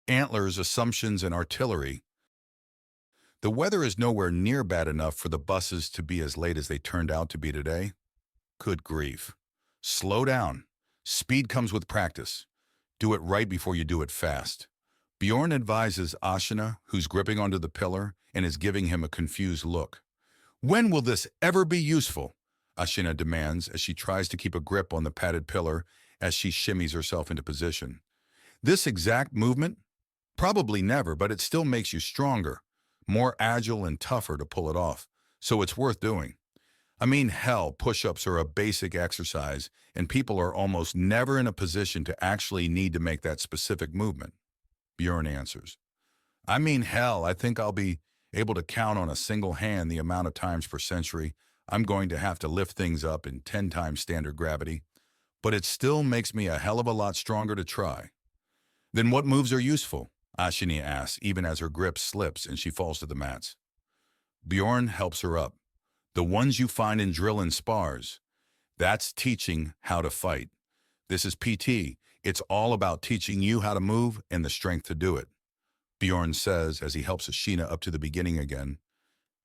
Antlers, assumptions, and artillery. The weather is nowhere near bad enough for the buses to be as late as they turned out to be today. Good grief. Slow down. Speed comes with practice. Do it right before you do it fast. Bjorn advises Ashina, who's gripping onto the pillar and is giving him a confused look. When will this ever be useful? Ashina demands as she tries to keep a grip on the padded pillar as she shimmies herself into position. This exact movement? Probably never, but it still makes you stronger, more agile and tougher to pull it off, so it's worth doing. I mean, hell, push-ups are a basic exercise, and people are almost never in a position to actually need to make that specific movement. Bjorn answers. I mean, hell, I think I'll be able to count on a single hand the amount of times per century I'm going to have to lift things up in 10 times standard gravity, but it still makes me a hell of a lot stronger to try. Then what moves are useful? Ashina asks, even as her grip slips and she falls to the mats. Bjorn helps her up. The ones you find in drill and spars. That's teaching how to fight. This is PT. It's all about teaching you how to move and the strength to do it. Bjorn says as he helps Ashina up to the beginning again.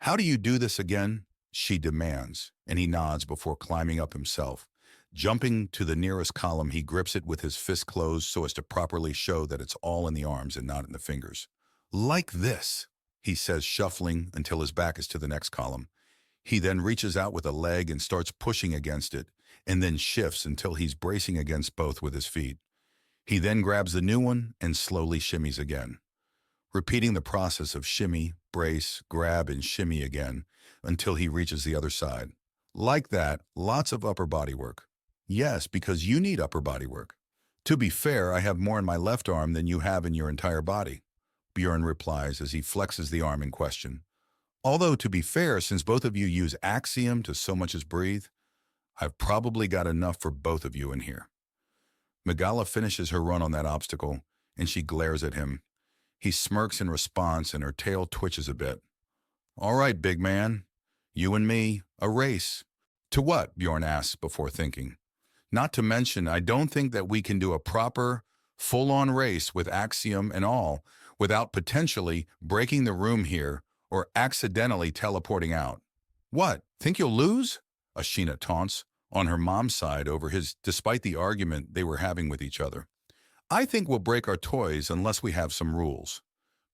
How do you do this again? She demands, and he nods before climbing up himself. Jumping to the nearest column, he grips it with his fist closed so as to properly show that it's all in the arms and not in the fingers. Like this, he says, shuffling until his back is to the next column. He then reaches out with a leg and starts pushing against it, and then shifts until he's bracing against both with his feet. He then grabs the new one and slowly shimmies again, repeating the process of shimmy, brace, grab, and shimmy again until he reaches the other side. Like that, lots of upper body work. Yes, because you need upper body work. To be fair, I have more in my left arm than you have in your entire body, Bjorn replies as he flexes the arm in question. Although, to be fair, since both of you use axiom to so much as breathe, I've probably got enough for both of you in here. Mangowa finishes her run on that obstacle, and she glares at him. He smirks in response, and her tail twitches a bit. All right, big man. You and me, a race. To what? Bjorn asks before thinking. Not to mention, I don't think that we can do a proper, full-on race with axiom and all without potentially breaking the room here or accidentally teleporting out. What? Think you'll lose? Ashina taunts, on her mom's side over his, despite the argument they were having with each other. I think we'll break our toys unless we have some rules.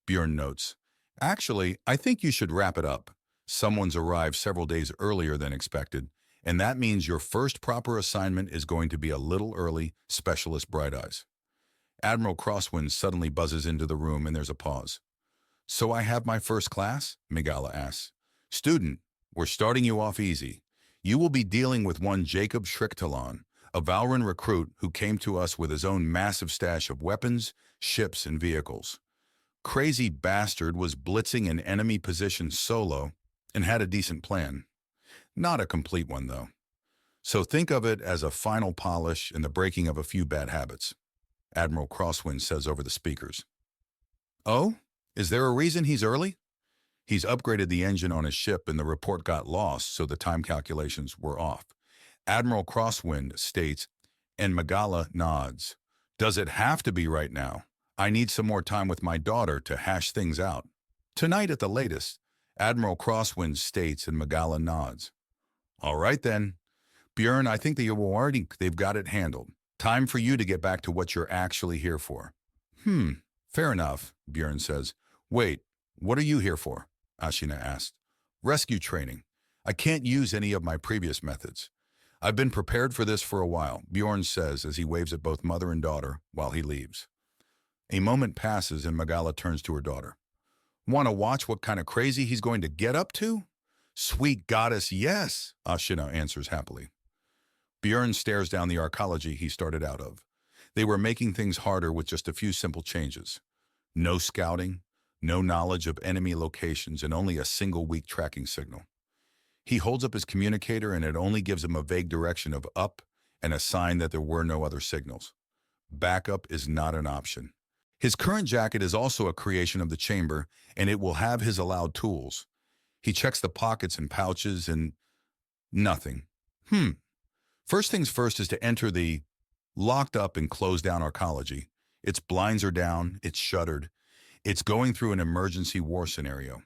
Bjorn notes. Actually, I think you should wrap it up. Someone's arrived several days earlier than expected, and that means your first proper assignment is going to be a little early, Specialist Bright Eyes. Admiral Crosswind suddenly buzzes into the room and there's a pause. So I have my first class? Mangowa asks. Student, we're starting you off easy. You will be dealing with one Jacob Schricktalon, a Valran recruit who came to us with his own massive stash of weapons, ships, and vehicles. Crazy bastard was blitzing an enemy position solo and had a decent plan. Not a complete one, though. So think of it as a final polish and the breaking of a few bad habits, Admiral Crosswind says over the speakers. Oh? Is there a reason he's early? He's upgraded the engine on his ship and the report got lost, so the time calculations were off. Admiral Crosswind states, and Mangowa nods. Does it have to be right now? I need some more time with my daughter to hash things out. Tonight at the latest, Admiral Crosswind states and Mangowa nods. All right then. Bjorn, I think they've got it handled. Time for you to get back to what you're actually here for. Fair enough, Bjorn says. Wait, what are you here for? Ashina asked. Rescue training. I can't use any of my previous methods. I've been prepared for this for a while, Bjorn says as he waves at both mother and daughter while he leaves. A moment passes and Mangowa turns to her daughter. Want to watch what kind of crazy he's going to get up to? Sweet goddess, yes, Ashina answers happily. Bjorn stares down the arcology he started out of. They were making things harder with just a few simple changes. No scouting, no knowledge of enemy locations, and only a single weak tracking signal. He holds up his communicator and it only gives him a vague direction of up and a sign that there were no other signals. Backup is not an option. His current jacket is also a creation of the chamber, and it will have his allowed tools. He checks the pockets and pouches and nothing. First things first is to enter the locked up and closed down arcology. Its blinds are down, it's shuttered, it's going through an emergency war scenario.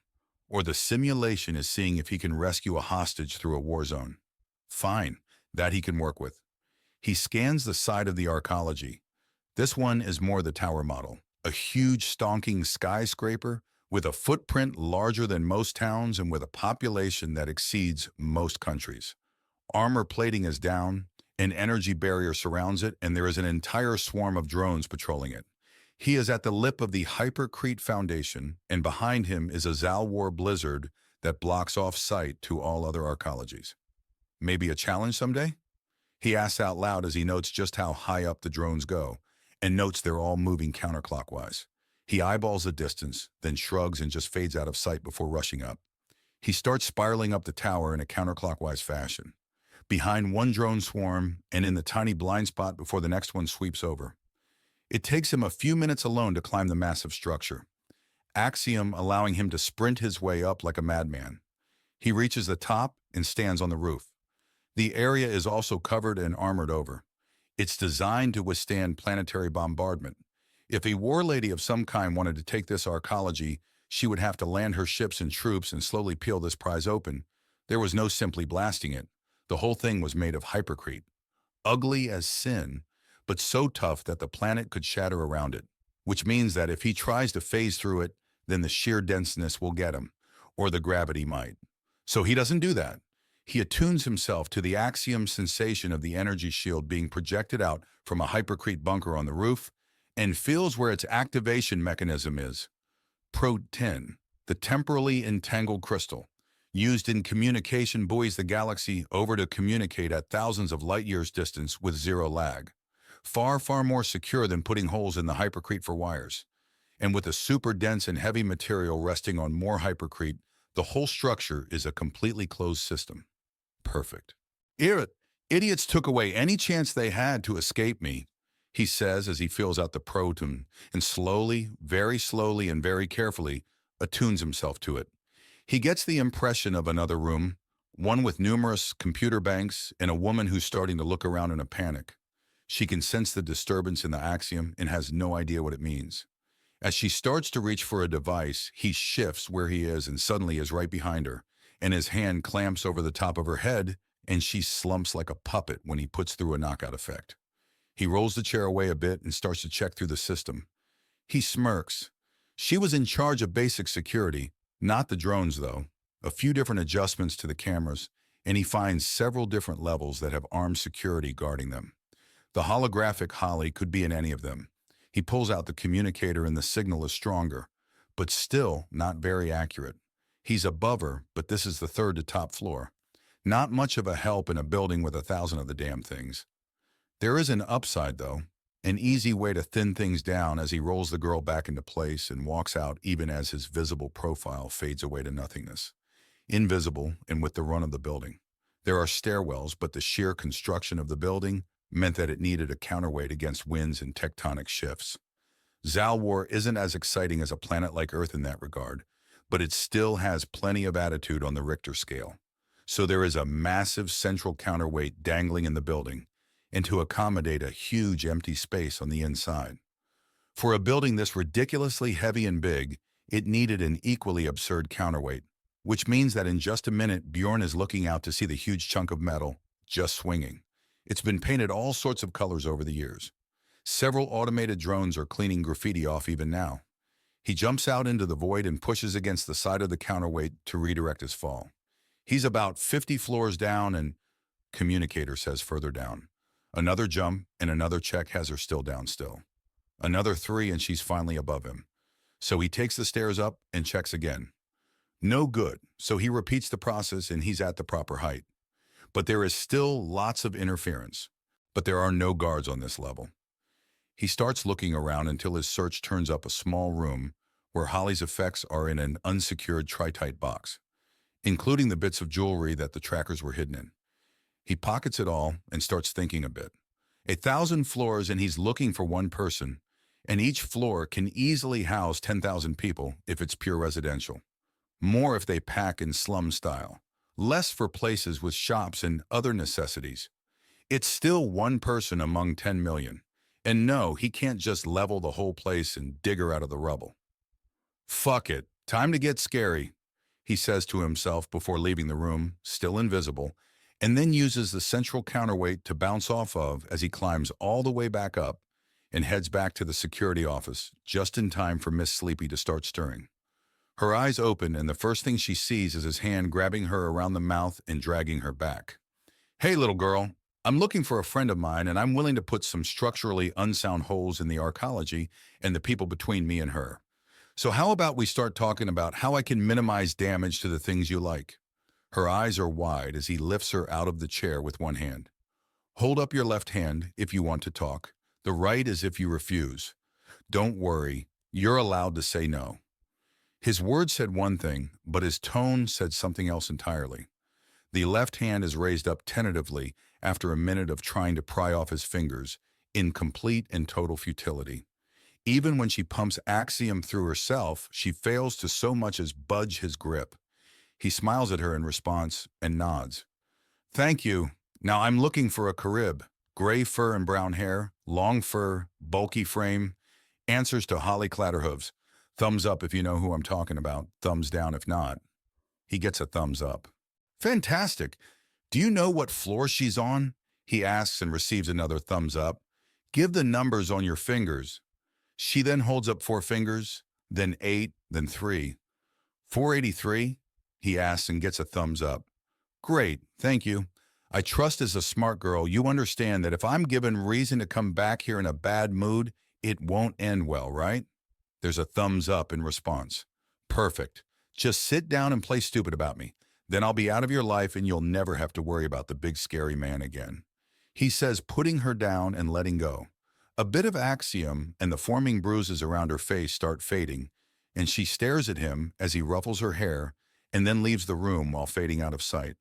Or the simulation is seeing if he can rescue a hostage through a war zone. Fine, that he can work with. He scans the side of the arcology. This one is more the tower model, a huge stonking skyscraper with a footprint larger than most towns and with a population that exceeds most countries. Armor plating is down, an energy barrier surrounds it, and there is an entire swarm of drones patrolling it. He is at the lip of the Hypercrete Foundation, and behind him is a Zalwar blizzard that blocks off sight to all other arcologies. Maybe a challenge someday? He asks out loud as he notes just how high up the drones go, and notes they're all moving counterclockwise. He eyeballs the distance, then shrugs and just fades out of sight before rushing up. He starts spiraling up the tower in a counterclockwise fashion, behind one drone swarm and in the tiny blind spot before the next one sweeps over. It takes him a few minutes alone to climb the massive structure, Axiom allowing him to sprint his way up like a madman. He reaches the top and stands on the roof. The area is also covered and armored over. It's designed to withstand planetary bombardment. If a war lady of some kind wanted to take this arcology, she would have to land her ships and troops and slowly peel this prize open. There was no simply blasting it. The whole thing was made of hypercrete. Ugly as sin, but so tough that the planet could shatter around it, which means that if he tries to phase through it, then the sheer denseness will get him, or the gravity might. So he doesn't do that. He attunes himself to the axiom sensation of the energy shield being projected out from a hypercrete bunker on the roof and feels where its activation mechanism is. Prot 10, the temporally entangled crystal, used in communication, buoys the galaxy over to communicate at thousands of light years distance with zero lag. Far, far more secure than putting holes in the hypercrete for wires. And with a super dense and heavy material resting on more hypercrete, the whole structure is a completely closed system. Perfect. Idiots took away any chance they had to escape me, he says as he fills out the proton and slowly, very slowly and very carefully attunes himself to it. He gets the impression of another room, one with numerous computer banks and a woman who's starting to look around in a panic. She can sense the disturbance in the axiom and has no idea what it means. As she starts to reach for a device, he shifts where he is and suddenly is right behind her, and his hand clamps over the top of her head, and she slumps like a puppet when he puts through a knockout effect. He rolls the chair away a bit and starts to check through the system. He smirks. She was in charge of basic security, not the drones though. A few different adjustments to the cameras, and he finds several different levels that have armed security guarding them. The holographic Holly could be in any of them. He pulls out the communicator and the signal is stronger, but still not very accurate. He's above her, but this is the third to top floor. Not much of a help in a building with 1,000 of the damn things. There is an upside, though, an easy way to thin things down as he rolls the girl back into place and walks out even as his visible profile fades away to nothingness. Invisible and with the run of the building. There are stairwells, but the sheer construction of the building meant that it needed a counterweight against winds and tectonic shifts. Zalwar isn't as exciting as a planet like Earth in that regard, but it still has plenty of attitude on the Richter scale. So there is a massive central counterweight dangling in the building, and to accommodate a huge empty space on the inside. For a building this ridiculously heavy and big, it needed an equally absurd counterweight, which means that in just a minute, Bjorn is looking out to see the huge chunk of metal just swinging. It's been painted all sorts of colors over the years. Several automated drones are cleaning graffiti off even now. He jumps out into the void and pushes against the side of the counterweight to redirect his fall. He's about 50 floors down and, communicator says further down. Another jump and another check has her still down still. Another 3 and she's finally above him. So he takes the stairs up and checks again. No good, so he repeats the process and he's at the proper height. But there is still lots of interference. But there are no guards on this level. He starts looking around until his search turns up a small room where Holly's effects are in an unsecured tritite box, including the bits of jewelry that the trackers were hidden in. He pockets it all and starts thinking a bit. 1,000 floors and he's looking for one person, and each floor can easily house 10,000 people if it's pure residential. More if they pack in slum style. Less for places with shops and other necessities. It's still one person among 10 million, And no, he can't just level the whole place and dig her out of the rubble. Fuck it, time to get scary, he says to himself before leaving the room, still invisible, and then uses the central counterweight to bounce off of as he climbs all the way back up and heads back to the security office just in time for Miss Sleepy to start stirring. Her eyes open, and the first thing she sees is his hand grabbing her around the mouth and dragging her back. Hey, little girl, I'm looking for a friend of mine, and I'm willing to put some structurally unsound holes in the arcology and the people between me and her. So how about we start talking about how I can minimize damage to the things you like? Her eyes are wide as he lifts her out of the chair with one hand. Hold up your left hand if you want to talk, the right as if you refuse. Don't worry, you're allowed to say no. His words said one thing, but his tone said something else entirely. The left hand is raised up tentatively after a minute of trying to pry off his fingers, in complete and total futility. Even when she pumps Axiom through herself, she fails to so much as budge his grip. He smiles at her in response and nods. Thank you. Now I'm looking for a Carib. Gray fur and brown hair, long fur, bulky frame, answers to Holly Clatterhooves. Thumbs up if you know who I'm talking about, thumbs down if not. He gets a thumbs up. Fantastic. Do you know what floor she's on? He asks and receives another thumbs up. Give the numbers on your fingers. She then holds up 4 fingers, then 8, then 3. 483? He asks and gets a thumbs up. Great, thank you. I trust as a smart girl you understand that if I'm given reason to come back here in a bad mood, it won't end well, right? There's a thumbs up in response. Perfect. Just sit down and play stupid about me. Then I'll be out of your life and you'll never have to worry about the big scary man again. He says, putting her down and letting go. A bit of Axiom and the forming bruises around her face start fading, and she stares at him as he ruffles her hair and then leaves the room while fading out of sight.